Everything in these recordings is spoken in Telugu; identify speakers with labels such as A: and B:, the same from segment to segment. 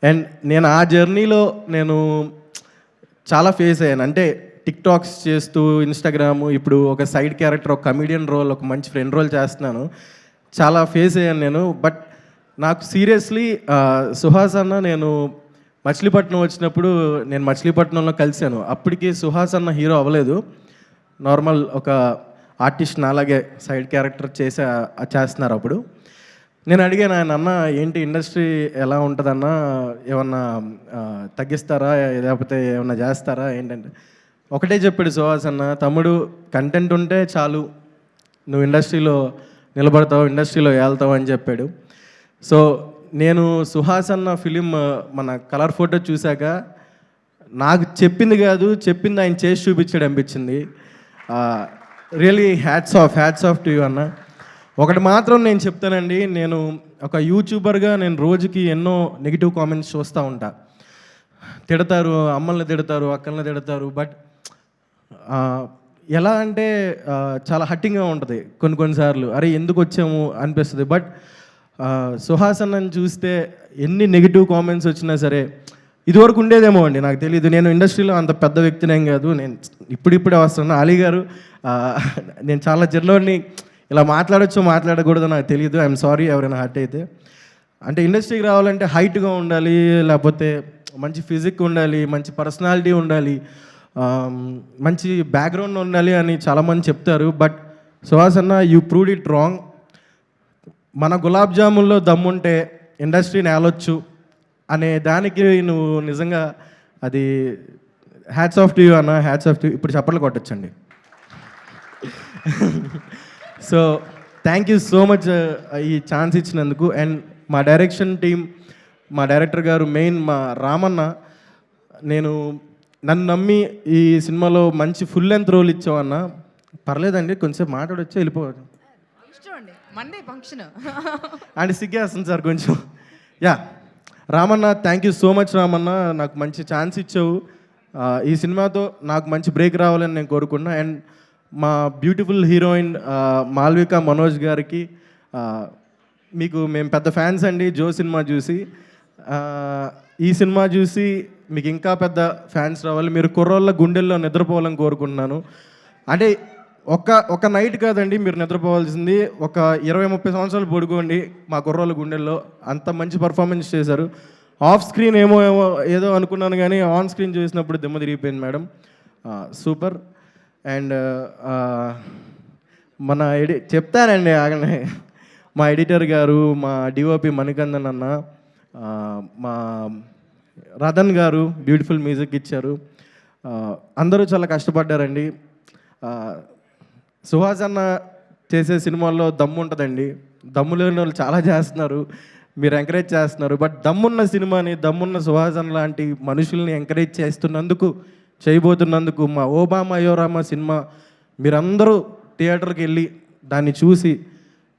A: అండ్ నేను ఆ జర్నీలో నేను చాలా ఫేస్ అయ్యాను. అంటే టిక్‌టాక్స్ చేస్తూ, ఇన్‌స్టాగ్రాము, ఇప్పుడు ఒక సైడ్ క్యారెక్టర్, ఒక కమెడియన్ రోల్, ఒక మంచి ఫ్రెండ్ రోల్ చేస్తున్నాను. చాలా ఫేస్ అయ్యాను నేను. బట్ నాకు సీరియస్‌లీ సుహాస్ అన్న నేను మచిలీపట్నం వచ్చినప్పుడు నేను మచిలీపట్నంలో కలిసాను. అప్పటికి సుహాస్ అన్న హీరో అవ్వలేదు. నార్మల్ ఒక ఆర్టిస్ట్ నాలాగే సైడ్ క్యారెక్టర్ చేస్తున్నారు అప్పుడు. నేను అడిగాను ఆయన, "అన్న ఏంటి ఇండస్ట్రీ ఎలా ఉంటదన్నా? ఏమన్నా తగ్గిస్తారా? లేకపోతే ఏమన్నా చేస్తారా?" ఏంటంటే ఒకటే చెప్పాడు సుహాస్ అన్న, "తమ్ముడు కంటెంట్ ఉంటే చాలు. నువ్వు ఇండస్ట్రీలో నిలబడతావు, ఇండస్ట్రీలో ఏళ్తావు" అని చెప్పాడు. సో నేను సుహాస్ అన్న ఫిలిం మన కలర్ ఫోటో చూశాక నాకు చెప్పింది కాదు, చెప్పింది ఆయన చేసి చూపించాడు అనిపించింది. Really hats off to you అన్న. ఒకటి మాత్రం నేను చెప్తానండి, నేను ఒక యూట్యూబర్గా నేను రోజుకి ఎన్నో నెగిటివ్ కామెంట్స్ చూస్తూ ఉంటా. తిడతారు, అమ్మల్ని తిడతారు, అక్కల్ని తిడతారు. బట్ ఎలా అంటే చాలా హట్టింగ్గా ఉంటుంది కొన్నిసార్లు. అరే ఎందుకు వచ్చాము అనిపిస్తుంది. బట్ సుహాస్ అన్నని చూస్తే ఎన్ని నెగిటివ్ కామెంట్స్ వచ్చినా సరే, ఇదివరకు ఉండేదేమో అండి, నాకు తెలియదు. నేను ఇండస్ట్రీలో అంత పెద్ద వ్యక్తినేం కాదు, నేను ఇప్పుడిప్పుడే వస్తున్నాను. అలీ గారు, నేను చాలా చిన్నోడిని, ఇలా మాట్లాడచ్చో మాట్లాడకూడదో నాకు తెలియదు. ఐఎమ్ సారీ ఎవరైనా హర్ట్ అయితే. అంటే ఇండస్ట్రీకి రావాలంటే హైట్గా ఉండాలి, లేకపోతే మంచి ఫిజిక్ ఉండాలి, మంచి పర్సనాలిటీ ఉండాలి, మంచి బ్యాక్గ్రౌండ్ ఉండాలి అని చాలామంది చెప్తారు. బట్ సుహాస్ అన్న, యూ ప్రూవ్డ్ ఇట్ రాంగ్. మన గులాబ్ జాముల్లో దమ్ముంటే ఇండస్ట్రీని ఏలొచ్చు అనే దానికి నువ్వు నిజంగా అది హ్యాట్స్ ఆఫ్ టు యూ అన్న, హ్యాట్స్ ఆఫ్ టు యూ. ఇప్పుడు చప్పట్లు కొట్టచ్చండి. So thank you so much ఈ ఛాన్స్ ఇచ్చినందుకు. అండ్ మా డైరెక్షన్ టీం, మా డైరెక్టర్ గారు, మెయిన్ మా రామన్న, నన్ను నమ్మి ఈ సినిమాలో మంచి ఫుల్ లెంత్ రోల్ ఇచ్చావన్న. పర్లేదండి, కొంచెం మాట్లాడొచ్చా, వెళ్ళిపోవచ్చు అండ్ సిగ్గేస్తుంది సార్ కొంచెం. Yeah Ramanna, thank you so much Ramanna, నాకు మంచి ఛాన్స్ ఇచ్చావు. ఈ సినిమాతో నాకు మంచి బ్రేక్ రావాలని నేను కోరుకున్నా. అండ్ మా బ్యూటిఫుల్ హీరోయిన్ మాల్విక మనోజ్ గారికి, మీకు మేము పెద్ద ఫ్యాన్స్ అండి. జో సినిమా చూసి, ఈ సినిమా చూసి మీకు ఇంకా పెద్ద ఫ్యాన్స్ రావాలి. మీరు కుర్రోళ్ళ గుండెల్లో నిద్రపోవాలని కోరుకుంటున్నాను. అంటే ఒక నైట్ కాదండి మీరు నిద్రపోవాల్సింది, ఒక 20-30 సంవత్సరాలు పడుకోండి మా కుర్రోళ్ళ గుండెల్లో. అంత మంచి పర్ఫార్మెన్స్ చేశారు. ఆఫ్ స్క్రీన్ ఏదో అనుకున్నాను, కానీ ఆన్ స్క్రీన్ చూసినప్పుడు దిమ్మ తిరిగిపోయింది మేడం. సూపర్. అండ్ మన చెప్తానండి ఆగనే, మా ఎడిటర్ గారు, మా డిఓపి మణికందన్ అన్న, మా రతన్ గారు బ్యూటిఫుల్ మ్యూజిక్ ఇచ్చారు. అందరూ చాలా కష్టపడ్డారండి. సుహాస్ అన్న చేసే సినిమాల్లో దమ్ము ఉంటుందండి. దమ్ము లేని వాళ్ళు చాలా చేస్తున్నారు, మీరు ఎంకరేజ్ చేస్తున్నారు. బట్ దమ్మున్న సినిమాని, దమ్మున్న సుహాస్ అన్న లాంటి మనుషుల్ని ఎంకరేజ్ చేయబోతున్నందుకు మా ఓబామా అయోరామా సినిమా మీరందరూ థియేటర్కి వెళ్ళి దాన్ని చూసి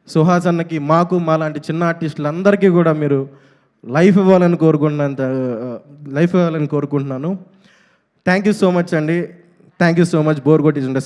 A: సుహాస్ అన్నకి, మాకు, మా లాంటి చిన్న ఆర్టిస్టులందరికీ కూడా మీరు లైఫ్ ఇవ్వాలని కోరుకుంటున్నాను. థ్యాంక్ యూ సో మచ్ అండి. Thank you so much. Bore కొట్టించండి.